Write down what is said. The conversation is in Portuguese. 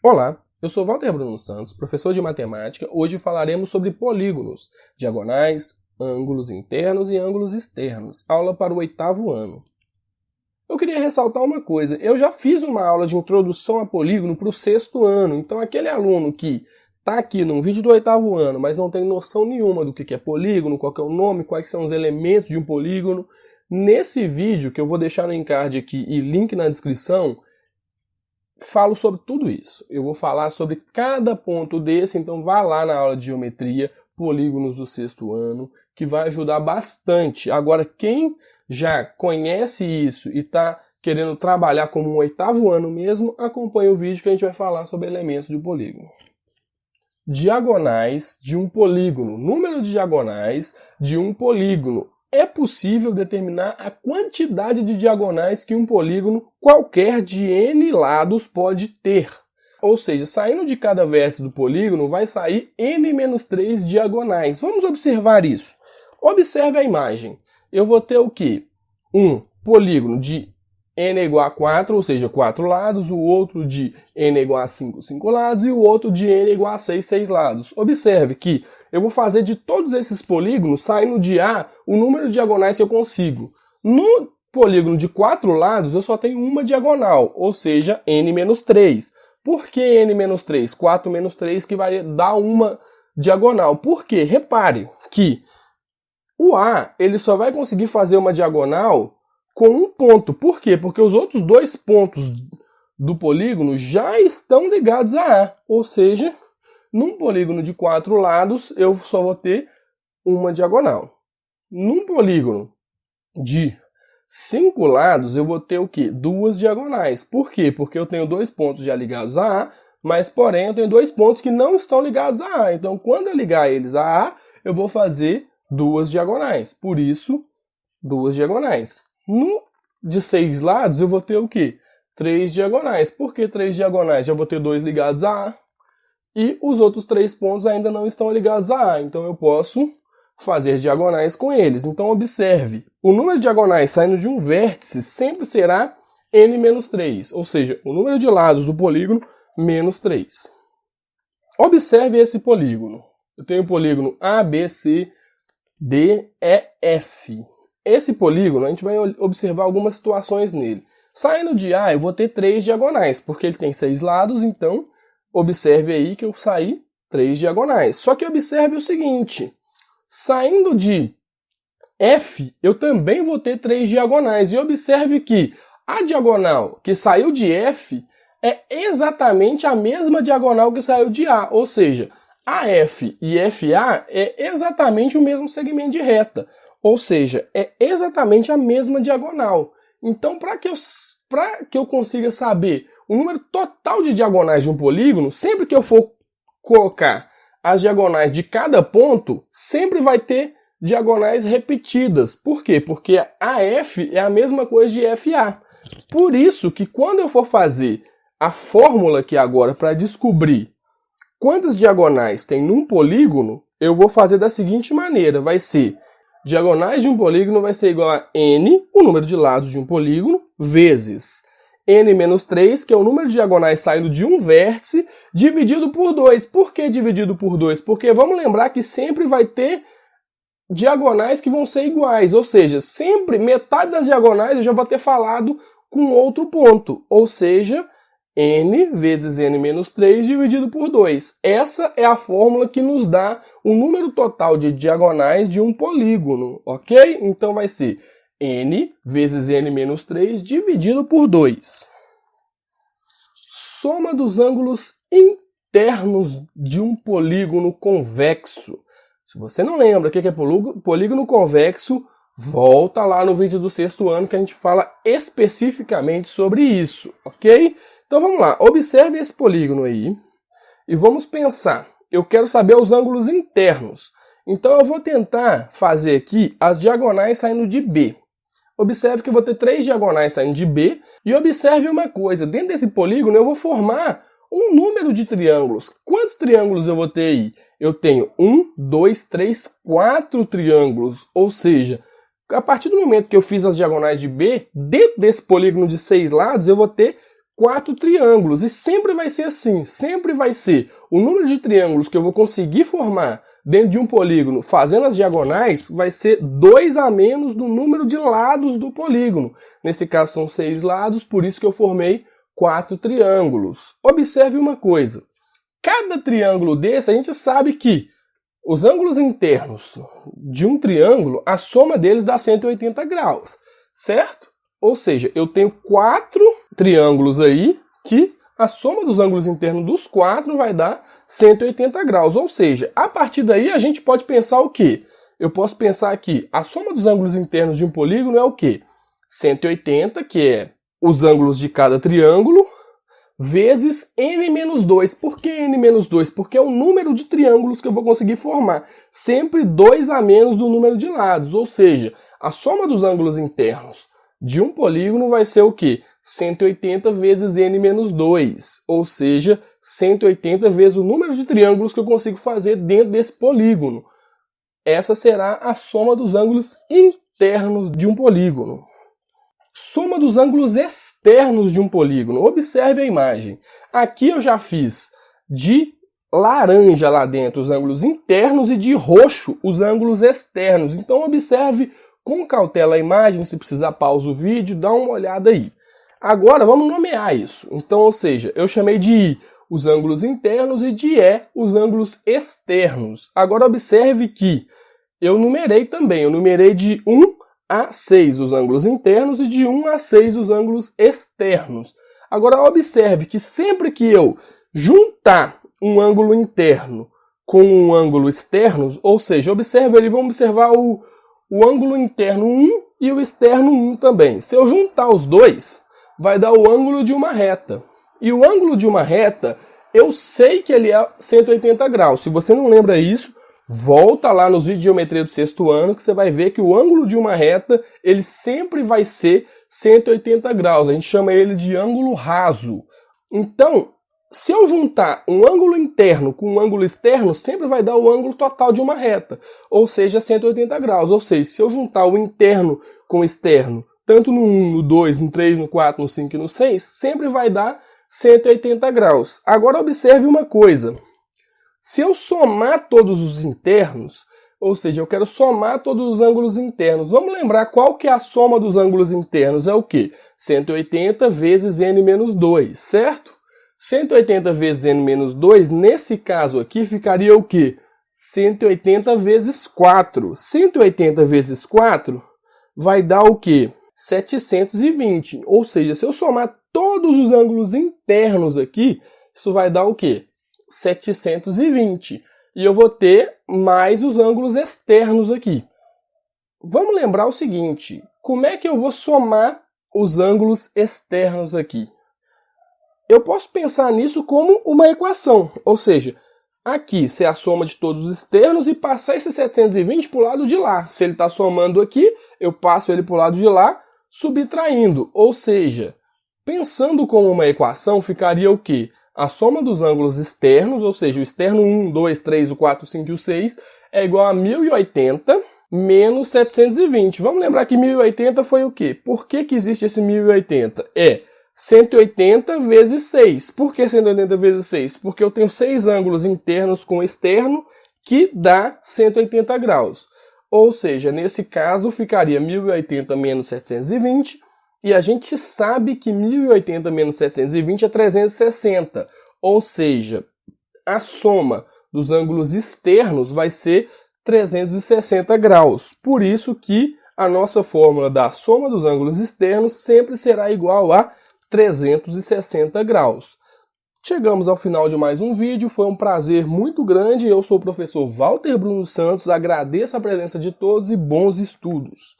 Olá, eu sou Walter Bruno Santos, professor de matemática. Hoje falaremos sobre polígonos, diagonais, ângulos internos e ângulos externos. Aula para o 8º ano. Eu queria ressaltar uma coisa. Eu já fiz uma aula de introdução a polígono para o 6º ano. Então aquele aluno que está aqui num vídeo do 8º ano, mas não tem noção nenhuma do que é polígono, qual que é o nome, quais são os elementos de um polígono, nesse vídeo, que eu vou deixar no encarte aqui e link na descrição, falo sobre tudo isso. Eu vou falar sobre cada ponto desse, então vá lá na aula de geometria, polígonos do 6º ano, que vai ajudar bastante. Agora, quem já conhece isso e está querendo trabalhar como um 8º ano mesmo, acompanhe o vídeo que a gente vai falar sobre elementos de polígono. Diagonais de um polígono. Número de diagonais de um polígono. É possível determinar a quantidade de diagonais que um polígono qualquer de n lados pode ter. Ou seja, saindo de cada vértice do polígono, vai sair n-3 diagonais. Vamos observar isso. Observe a imagem. Eu vou ter o quê? Um polígono de n igual a 4, ou seja, 4 lados, o outro de n igual a 5, 5 lados, e o outro de n igual a 6, 6 lados. Observe que eu vou fazer de todos esses polígonos, saindo de A, o número de diagonais que eu consigo. No polígono de 4 lados, eu só tenho uma diagonal, ou seja, n-3. Por que n-3? 4 menos 3 que vai dar uma diagonal. Por quê? Repare que o A ele só vai conseguir fazer uma diagonal com um ponto. Por quê? Porque os outros dois pontos do polígono já estão ligados a A, ou seja, num polígono de 4 lados, eu só vou ter uma diagonal. Num polígono de 5 lados, eu vou ter o quê? 2 diagonais. Por quê? Porque eu tenho dois pontos já ligados a A, mas, porém, eu tenho dois pontos que não estão ligados a A. Então, quando eu ligar eles a A, eu vou fazer 2 diagonais. Por isso, 2 diagonais. No de 6 lados, eu vou ter o quê? 3 diagonais. Por que 3 diagonais? Já vou ter 2 ligados a A. E os outros 3 pontos ainda não estão ligados a A, então eu posso fazer diagonais com eles. Então observe, o número de diagonais saindo de um vértice sempre será n-3, ou seja, o número de lados do polígono menos 3. Observe esse polígono. Eu tenho o polígono A, B, C, D, E, F. Esse polígono, a gente vai observar algumas situações nele. Saindo de A, eu vou ter 3 diagonais, porque ele tem 6 lados, então observe aí que eu saí 3 diagonais. Só que observe o seguinte, saindo de F, eu também vou ter 3 diagonais. E observe que a diagonal que saiu de F é exatamente a mesma diagonal que saiu de A. Ou seja, AF e FA é exatamente o mesmo segmento de reta. Ou seja, é exatamente a mesma diagonal. Então, para que eu consiga saber o número total de diagonais de um polígono, sempre que eu for colocar as diagonais de cada ponto, sempre vai ter diagonais repetidas. Por quê? Porque AF é a mesma coisa de FA. Por isso que quando eu for fazer a fórmula aqui agora para descobrir quantas diagonais tem num polígono, eu vou fazer da seguinte maneira, vai ser diagonais de um polígono vai ser igual a n, o número de lados de um polígono, vezes n-3, que é o número de diagonais saindo de um vértice, dividido por 2. Por que dividido por 2? Porque vamos lembrar que sempre vai ter diagonais que vão ser iguais, ou seja, sempre metade das diagonais eu já vou ter falado com outro ponto, ou seja, n vezes n-3 dividido por 2. Essa é a fórmula que nos dá o número total de diagonais de um polígono, ok? Então vai ser n vezes n-3 dividido por 2. Soma dos ângulos internos de um polígono convexo. Se você não lembra o que é polígono convexo, volta lá no vídeo do 6º ano que a gente fala especificamente sobre isso, ok? Então vamos lá, observe esse polígono aí e vamos pensar. Eu quero saber os ângulos internos. Então eu vou tentar fazer aqui as diagonais saindo de B. Observe que eu vou ter 3 diagonais saindo de B. E observe uma coisa, dentro desse polígono eu vou formar um número de triângulos. Quantos triângulos eu vou ter aí? Eu tenho 1, 2, 3, 4 triângulos. Ou seja, a partir do momento que eu fiz as diagonais de B, dentro desse polígono de 6 lados, eu vou ter 4 triângulos. E sempre vai ser assim, sempre vai ser o número de triângulos que eu vou conseguir formar dentro de um polígono fazendo as diagonais vai ser 2 a menos do número de lados do polígono. Nesse caso são 6 lados, por isso que eu formei 4 triângulos. Observe uma coisa, cada triângulo desse a gente sabe que os ângulos internos de um triângulo, a soma deles dá 180 graus, certo? Ou seja, eu tenho 4 triângulos aí que a soma dos ângulos internos dos 4 vai dar 180 graus. Ou seja, a partir daí a gente pode pensar o quê? Eu posso pensar aqui, a soma dos ângulos internos de um polígono é o quê? 180, que é os ângulos de cada triângulo, vezes n-2. Por que n-2? Porque é o número de triângulos que eu vou conseguir formar. Sempre 2 a menos do número de lados. Ou seja, a soma dos ângulos internos de um polígono vai ser o quê? 180 vezes n-2. Ou seja, 180 vezes o número de triângulos que eu consigo fazer dentro desse polígono. Essa será a soma dos ângulos internos de um polígono. Soma dos ângulos externos de um polígono. Observe a imagem. Aqui eu já fiz de laranja lá dentro os ângulos internos e de roxo os ângulos externos. Então observe com cautela a imagem, se precisar pausa o vídeo, dá uma olhada aí. Agora vamos nomear isso. Então, ou seja, eu chamei de I os ângulos internos e de E os ângulos externos. Agora observe que eu numerei também, eu numerei de 1 a 6 os ângulos internos e de 1 a 6 os ângulos externos. Agora observe que sempre que eu juntar um ângulo interno com um ângulo externo, ou seja, observe ali, vamos observar o ângulo interno 1 e o externo 1 também. Se eu juntar os dois, vai dar o ângulo de uma reta. E o ângulo de uma reta, eu sei que ele é 180 graus. Se você não lembra isso, volta lá nos vídeos de geometria do 6º ano, que você vai ver que o ângulo de uma reta, ele sempre vai ser 180 graus. A gente chama ele de ângulo raso. Então, se eu juntar um ângulo interno com um ângulo externo, sempre vai dar o ângulo total de uma reta, ou seja, 180 graus. Ou seja, se eu juntar o interno com o externo, tanto no 1, no 2, no 3, no 4, no 5 e no 6, sempre vai dar 180 graus. Agora observe uma coisa. Se eu somar todos os internos, ou seja, eu quero somar todos os ângulos internos, vamos lembrar qual que é a soma dos ângulos internos? É o quê? 180 vezes n-2, certo? 180 vezes n-2, nesse caso aqui, ficaria o quê? 180 vezes 4. 180 vezes 4 vai dar o quê? 720. Ou seja, se eu somar todos os ângulos internos aqui, isso vai dar o quê? 720. E eu vou ter mais os ângulos externos aqui. Vamos lembrar o seguinte, como é que eu vou somar os ângulos externos aqui? Eu posso pensar nisso como uma equação, ou seja, aqui ser a soma de todos os externos e passar esse 720 para o lado de lá. Se ele está somando aqui, eu passo ele para o lado de lá, subtraindo. Ou seja, pensando como uma equação, ficaria o quê? A soma dos ângulos externos, ou seja, o externo 1, 2, 3, o 4, o 5 e o 6, é igual a 1080 menos 720. Vamos lembrar que 1080 foi o quê? Por que existe esse 1080? É 180 vezes 6. Por que 180 vezes 6? Porque eu tenho 6 ângulos internos com externo que dá 180 graus. Ou seja, nesse caso ficaria 1080 menos 720 e a gente sabe que 1080 menos 720 é 360. Ou seja, a soma dos ângulos externos vai ser 360 graus. Por isso que a nossa fórmula da soma dos ângulos externos sempre será igual a 360 graus. Chegamos ao final de mais um vídeo, foi um prazer muito grande. Eu sou o professor Walter Bruno Santos, agradeço a presença de todos e bons estudos.